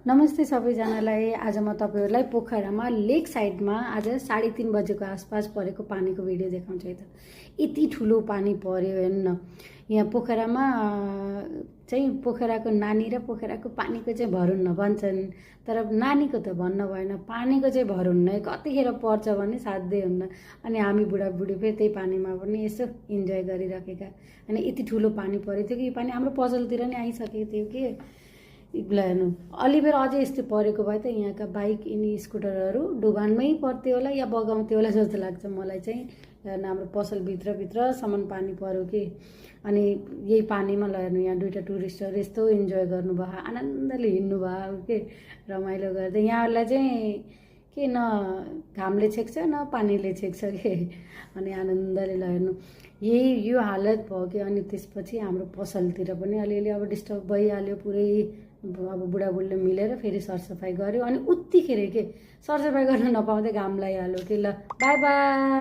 नमस्ते सबैजनालाई। आज म तपाईहरुलाई पोखरामा लेक साइडमा आज 3:30 बजेको आसपास परेको पानीको भिडियो देखाउँछु है त। यति ठुलो पानी पर्यो हेर्नु न। यहाँ पोखरामा चाहिँ पोखराको नानी र पोखराको पानीको चाहिँ भरुन्न भन्छन्, तर नानीको त भन्न भएन, पानीको चाहिँ भरुन्न। कतिखेर पर्छ भने साध्यै हुन्न। अनि हामी बुढाबुढी फेरि त्यही पानीमा पनि यसो इन्जोय गरिराखेका। अनि यति ठुलो पानी परेको थियो कि यो पानी हाम्रो पसलतिर नि आइसकेको थियो कि हेर्नु। अलिबेर अझै यस्तो परेको भए त यहाँका बाइक यिनी स्कुटरहरू डुबानमै पर्थ्यो होला या बगाउँथ्यो होला जस्तो लाग्छ मलाई चाहिँ। हेर्नु हाम्रो पसल भित्रसम्म पानी पर्यो कि। अनि यही पानीमा हेर्नु यहाँ दुईटा टुरिस्टहरू यस्तो इन्जोय गर्नुभयो, आनन्दले हिँड्नुभयो के, रमाइलो गर्दै। यहाँहरूलाई चाहिँ के न घामले छेक्छ न पानीले छेक्छ के। अनि आनन्दले हेर्नु यही यो हालत भयो कि। अनि त्यसपछि हाम्रो पसलतिर पनि अलिअलि अब डिस्टर्ब भइहाल्यो पुरै। अब बुढाबुढीले मिलेर फेरि सरसफाइ गर्यो। अनि उतिखेर के सरसफाइ गर्न नपाउँदै घाम लगाइहाल्यो कि। ल बाई बाई।